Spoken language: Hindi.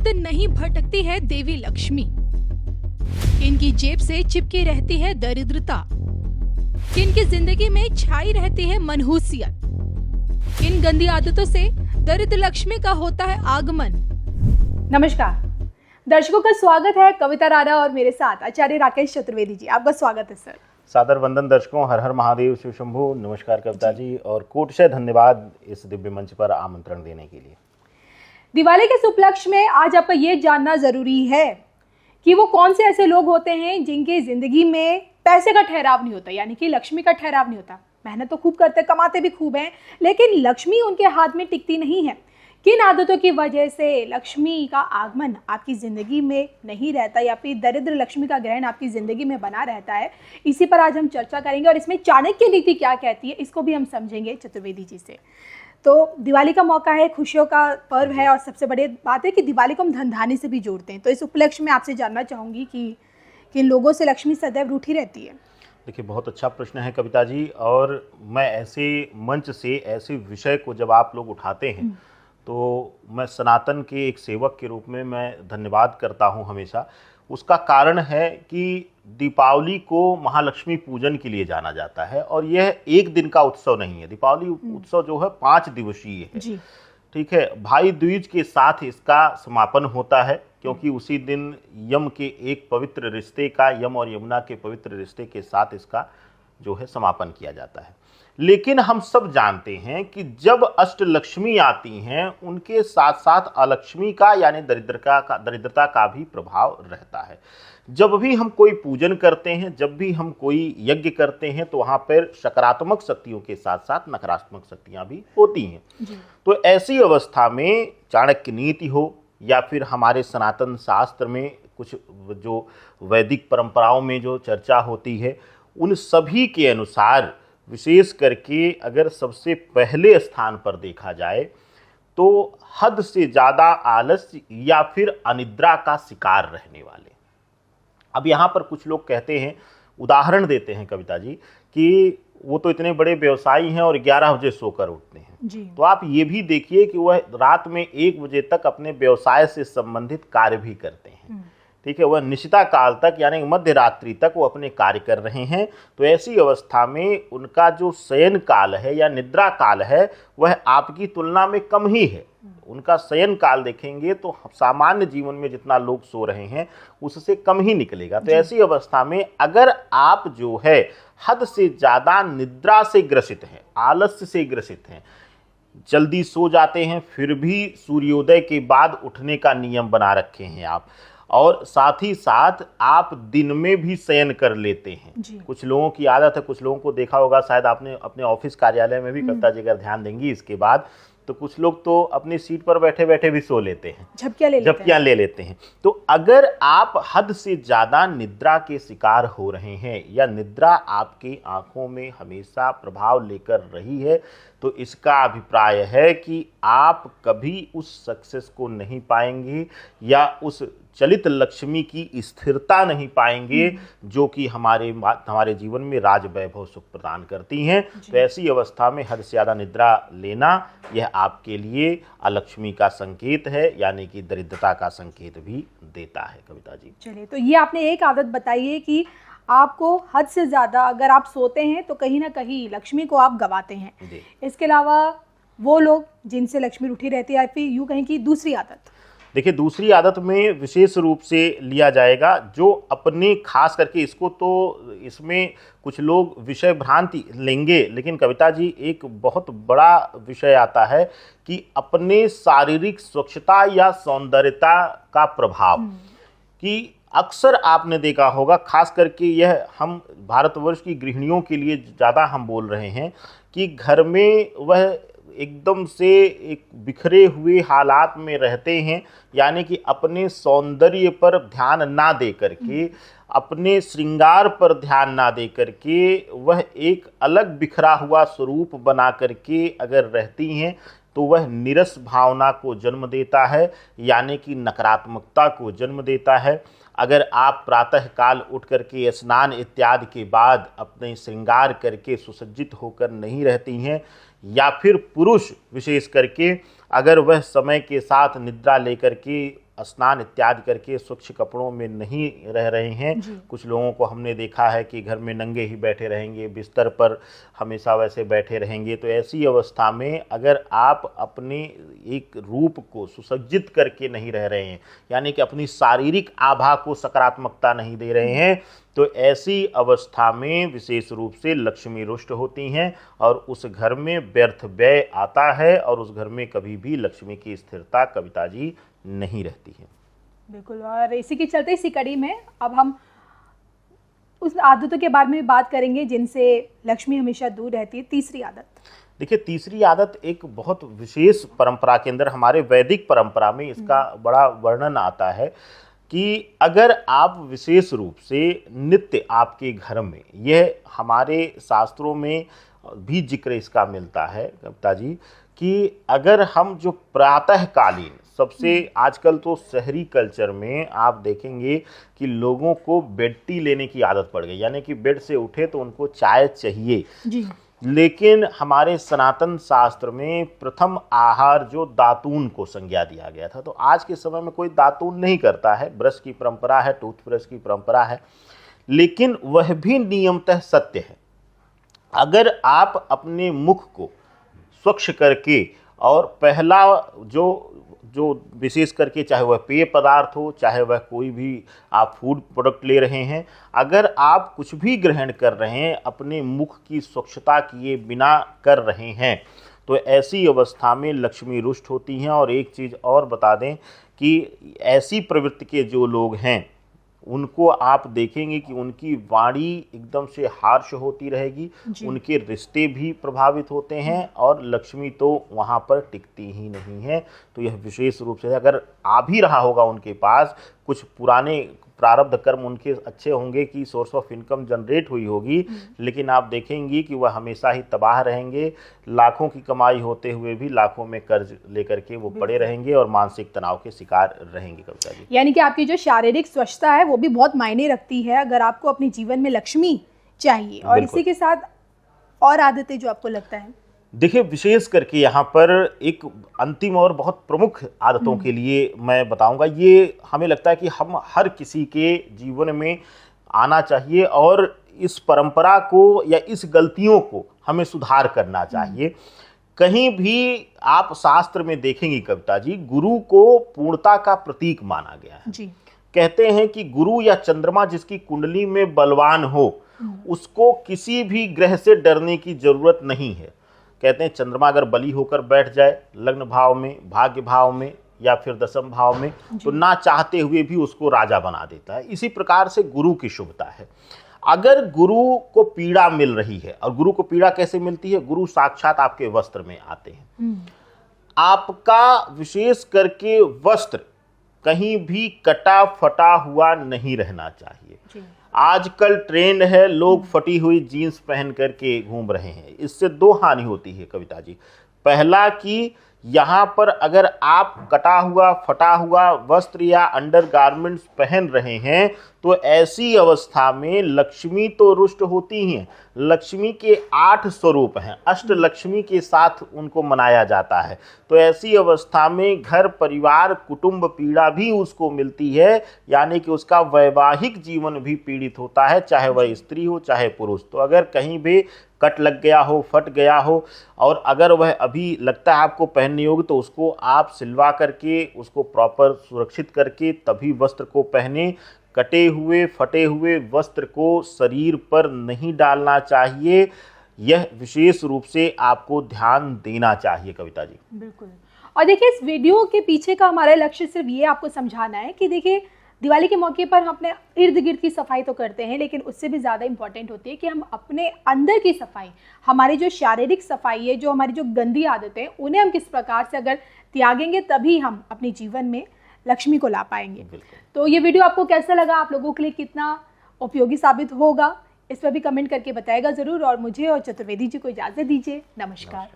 दिन नहीं भटकती है देवी लक्ष्मी। इनकी जेब से चिपकी रहती है दरिद्रता। इनकी जिंदगी में छाई रहती है मनहूसियत। इन गंदी आदतों से दरिद्र लक्ष्मी का होता है आगमन। नमस्कार दर्शकों का स्वागत है कविता राणा और मेरे साथ आचार्य राकेश चतुर्वेदी जी। आपका स्वागत है सर। सादर वंदन दर्शकों, हर हर महादेव, शिव शंभू। नमस्कार कविता जी और कोटशय धन्यवाद इस दिव्य मंच पर आमंत्रण देने के लिए। दिवाली के इस उपलक्ष्य में आज आपका ये जानना जरूरी है कि वो कौन से ऐसे लोग होते हैं जिनकी जिंदगी में पैसे का ठहराव नहीं होता, यानी कि लक्ष्मी का ठहराव नहीं होता। मेहनत तो खूब करते, कमाते भी खूब हैं, लेकिन लक्ष्मी उनके हाथ में टिकती नहीं है। किन आदतों की वजह से लक्ष्मी का आगमन आपकी ज़िंदगी में नहीं रहता या फिर दरिद्र लक्ष्मी का ग्रहण आपकी ज़िंदगी में बना रहता है, इसी पर आज हम चर्चा करेंगे और इसमें चाणक्य नीति क्या कहती है इसको भी हम समझेंगे चतुर्वेदी जी से। तो दिवाली का मौका है, खुशियों का पर्व है और सबसे बड़ी बात है कि दिवाली को हम धनधान्य से भी जोड़ते हैं। तो इस उपलक्ष्य में आपसे जानना चाहूँगी कि किन लोगों से लक्ष्मी सदैव रूठी रहती है। देखिए, बहुत अच्छा प्रश्न है कविता जी। और मैं ऐसे मंच से ऐसे विषय को जब आप लोग उठाते हैं तो मैं सनातन के एक सेवक के रूप में मैं धन्यवाद करता हूं हमेशा। उसका कारण है कि दीपावली को महालक्ष्मी पूजन के लिए जाना जाता है और यह एक दिन का उत्सव नहीं है। दीपावली उत्सव जो है 5 दिवसीय है जी। ठीक है, भाई दूज के साथ इसका समापन होता है, क्योंकि उसी दिन यम के एक पवित्र रिश्ते का, यम और यमुना के पवित्र रिश्ते के साथ इसका जो है समापन किया जाता है। लेकिन हम सब जानते हैं कि जब अष्टलक्ष्मी आती हैं उनके साथ साथ अलक्ष्मी का यानी दरिद्रता का भी प्रभाव रहता है। जब भी हम कोई पूजन करते हैं, जब भी हम कोई यज्ञ करते हैं, तो वहाँ पर सकारात्मक शक्तियों के साथ साथ नकारात्मक शक्तियाँ भी होती हैं। तो ऐसी अवस्था में चाणक्य नीति हो या फिर हमारे सनातन शास्त्र में कुछ जो वैदिक परंपराओं में जो चर्चा होती है, उन सभी के अनुसार विशेष करके अगर सबसे पहले स्थान पर देखा जाए तो हद से ज़्यादा आलस्य या फिर अनिद्रा का शिकार रहने वाले। अब यहाँ पर कुछ लोग कहते हैं, उदाहरण देते हैं कविता जी, कि वो तो इतने बड़े व्यवसायी हैं और 11 बजे सोकर उठते हैं जी। तो आप ये भी देखिए कि वह रात में 1 बजे तक अपने व्यवसाय से संबंधित कार्य भी करते हैं। ठीक है, वह निशिता काल तक यानी मध्य रात्रि तक वो अपने कार्य कर रहे हैं। तो ऐसी अवस्था में उनका जो शयन काल है या निद्रा काल है वह आपकी तुलना में कम ही है। उनका शयन काल देखेंगे तो सामान्य जीवन में जितना लोग सो रहे हैं उससे कम ही निकलेगा। तो ऐसी अवस्था में अगर आप जो है हद से ज़्यादा निद्रा से ग्रसित हैं, आलस्य से ग्रसित हैं, जल्दी सो जाते हैं, फिर भी सूर्योदय के बाद उठने का नियम बना रखे हैं आप, और साथ ही साथ आप दिन में भी शयन कर लेते हैं। कुछ लोगों की आदत है, कुछ लोगों को देखा होगा शायद आपने अपने ऑफिस कार्यालय में भी, कविता जी अगर ध्यान देंगी इसके बाद, तो कुछ लोग तो अपनी सीट पर बैठे बैठे भी सो लेते हैं, झपकियां ले लेते हैं। तो अगर आप हद से ज़्यादा निद्रा के शिकार हो रहे हैं या निद्रा आपकी आंखों में हमेशा प्रभाव लेकर रही है, तो इसका अभिप्राय है कि आप कभी उस सक्सेस को नहीं पाएंगे या उस चलित लक्ष्मी की स्थिरता नहीं पाएंगे जो कि हमारे जीवन में राज वैभव सुख प्रदान करती हैं। तो ऐसी अवस्था में हद से ज़्यादा निद्रा लेना यह आपके लिए अलक्ष्मी का संकेत है, यानी कि दरिद्रता का संकेत भी देता है कविता जी। चलिए, तो ये आपने एक आदत बताई है कि आपको हद से ज़्यादा अगर आप सोते हैं तो कहीं ना कहीं लक्ष्मी को आप गवाते हैं। इसके अलावा वो लोग जिनसे लक्ष्मी रूठी रहती है, या फिर यूँ कहें कि दूसरी आदत, देखिए दूसरी आदत में विशेष रूप से लिया जाएगा जो अपने खास करके इसको, तो इसमें कुछ लोग विषय भ्रांति लेंगे, लेकिन कविता जी एक बहुत बड़ा विषय आता है कि अपने शारीरिक स्वच्छता या सौंदर्यता का प्रभाव। कि अक्सर आपने देखा होगा, खास करके यह हम भारतवर्ष की गृहिणियों के लिए ज़्यादा हम बोल रहे हैं, कि घर में वह एकदम से एक बिखरे हुए हालात में रहते हैं, यानी कि अपने सौंदर्य पर ध्यान ना दे करके, अपने श्रृंगार पर ध्यान ना दे करके वह एक अलग बिखरा हुआ स्वरूप बना करके अगर रहती हैं तो वह निरस भावना को जन्म देता है, यानी कि नकारात्मकता को जन्म देता है। अगर आप प्रातः काल उठ करके स्नान इत्यादि के बाद अपने श्रृंगार करके सुसज्जित होकर नहीं रहती हैं, या फिर पुरुष विशेष करके अगर वह समय के साथ निद्रा लेकर के स्नान इत्यादि करके स्वच्छ कपड़ों में नहीं रह रहे हैं। कुछ लोगों को हमने देखा है कि घर में नंगे ही बैठे रहेंगे, बिस्तर पर हमेशा वैसे बैठे रहेंगे। तो ऐसी अवस्था में अगर आप अपने एक रूप को सुसज्जित करके नहीं रह रहे हैं, यानी कि अपनी शारीरिक आभा को सकारात्मकता नहीं दे रहे हैं, तो ऐसी अवस्था में विशेष रूप से लक्ष्मी रुष्ट होती हैं और उस घर में व्यर्थ व्यय आता है और उस घर में कभी भी लक्ष्मी की स्थिरता कविता जी नहीं रहती है। बिल्कुल, और इसी के चलते इसी कड़ी में अब हम उस आदतों के बारे में बात करेंगे जिनसे लक्ष्मी हमेशा दूर रहती है। तीसरी आदत, देखिए तीसरी आदत एक बहुत विशेष परंपरा के अंदर, हमारे वैदिक परंपरा में इसका बड़ा वर्णन आता है कि अगर आप विशेष रूप से नित्य आपके घर में, यह हमारे शास्त्रों में भी जिक्र इसका मिलता है कविता जी, कि अगर हम जो प्रातःकालीन, सबसे आजकल तो शहरी कल्चर में आप देखेंगे कि लोगों को बेड टी लेने की आदत पड़ गई, यानी कि बेड से उठे तो उनको चाय चाहिए जी। लेकिन हमारे सनातन शास्त्र में प्रथम आहार जो दातून को संज्ञा दिया गया था, तो आज के समय में कोई दातून नहीं करता है, ब्रश की परंपरा है, टूथब्रश की परंपरा है, लेकिन वह भी नियमतः सत्य है। अगर आप अपने मुख को स्वच्छ करके और पहला जो विशेष करके, चाहे वह पेय पदार्थ हो, चाहे वह कोई भी आप फूड प्रोडक्ट ले रहे हैं, अगर आप कुछ भी ग्रहण कर रहे हैं अपने मुख की स्वच्छता किए बिना कर रहे हैं, तो ऐसी अवस्था में लक्ष्मी रुष्ट होती हैं। और एक चीज़ और बता दें कि ऐसी प्रवृत्ति के जो लोग हैं उनको आप देखेंगे कि उनकी वाणी एकदम से हार्श होती रहेगी, उनके रिश्ते भी प्रभावित होते हैं और लक्ष्मी तो वहाँ पर टिकती ही नहीं है। तो यह विशेष रूप से, अगर आ भी रहा होगा उनके पास, कुछ पुराने प्रारब्ध कर्म उनके अच्छे होंगे कि सोर्स ऑफ इनकम जनरेट हुई होगी, लेकिन आप देखेंगी कि वह हमेशा ही तबाह रहेंगे। लाखों की कमाई होते हुए भी लाखों में कर्ज लेकर के वो पड़े रहेंगे और मानसिक तनाव के शिकार रहेंगे कविता जी। यानी कि आपकी जो शारीरिक स्वच्छता है वो भी बहुत मायने रखती है अगर आपको अपने जीवन में लक्ष्मी चाहिए। और इसी के साथ और आदतें जो आपको लगता है, देखिए विशेष करके यहाँ पर एक अंतिम और बहुत प्रमुख आदतों के लिए मैं बताऊंगा, ये हमें लगता है कि हम हर किसी के जीवन में आना चाहिए और इस परंपरा को या इस गलतियों को हमें सुधार करना चाहिए। कहीं भी आप शास्त्र में देखेंगी कविता जी, गुरु को पूर्णता का प्रतीक माना गया है जी। कहते हैं कि गुरु या चंद्रमा जिसकी कुंडली में बलवान हो उसको किसी भी ग्रह से डरने की जरूरत नहीं है। कहते हैं चंद्रमा अगर बली होकर बैठ जाए लग्न भाव में, भाग्य भाव में या फिर दशम भाव में, तो ना चाहते हुए भी उसको राजा बना देता है। इसी प्रकार से गुरु की शुभता है। अगर गुरु को पीड़ा मिल रही है, और गुरु को पीड़ा कैसे मिलती है, गुरु साक्षात आपके वस्त्र में आते हैं। आपका विशेष करके वस्त्र कहीं भी कटा फटा हुआ नहीं रहना चाहिए। आजकल ट्रेंड है, लोग फटी हुई जीन्स पहन करके घूम रहे हैं। इससे दो हानि होती है कविता जी। पहला कि यहाँ पर अगर आप कटा हुआ फटा हुआ वस्त्र या अंडरगारमेंट्स पहन रहे हैं तो ऐसी अवस्था में लक्ष्मी तो रुष्ट होती हैं। लक्ष्मी के 8 स्वरूप हैं, अष्ट लक्ष्मी के साथ उनको मनाया जाता है। तो ऐसी अवस्था में घर परिवार कुटुंब पीड़ा भी उसको मिलती है, यानी कि उसका वैवाहिक जीवन भी पीड़ित होता है, चाहे वह स्त्री हो चाहे पुरुष। तो अगर कहीं भी कट लग गया हो, फट गया हो, और अगर वह अभी लगता है आपको पहनने योग्य, तो उसको आप सिलवा करके उसको प्रॉपर सुरक्षित करके तभी वस्त्र को पहने। कटे हुए फटे हुए वस्त्र को शरीर पर नहीं डालना चाहिए। यह विशेष रूप से आपको ध्यान देना चाहिए कविता जी। बिल्कुल। और देखिए इस वीडियो के पीछे का हमारा लक्ष्य सिर्फ ये आपको समझाना है कि देखिए दिवाली के मौके पर हम अपने इर्द गिर्द की सफाई तो करते हैं, लेकिन उससे भी ज़्यादा इम्पॉर्टेंट होती है कि हम अपने अंदर की सफाई, हमारी जो शारीरिक सफाई है, जो हमारी जो गंदी आदतें हैं, उन्हें हम किस प्रकार से अगर त्यागेंगे तभी हम अपने जीवन में लक्ष्मी को ला पाएंगे। तो ये वीडियो आपको कैसा लगा, आप लोगों के लिए कितना उपयोगी साबित होगा, इस पर भी कमेंट करके बताएगा ज़रूर। और मुझे और चतुर्वेदी जी को इजाज़त दीजिए। नमस्कार।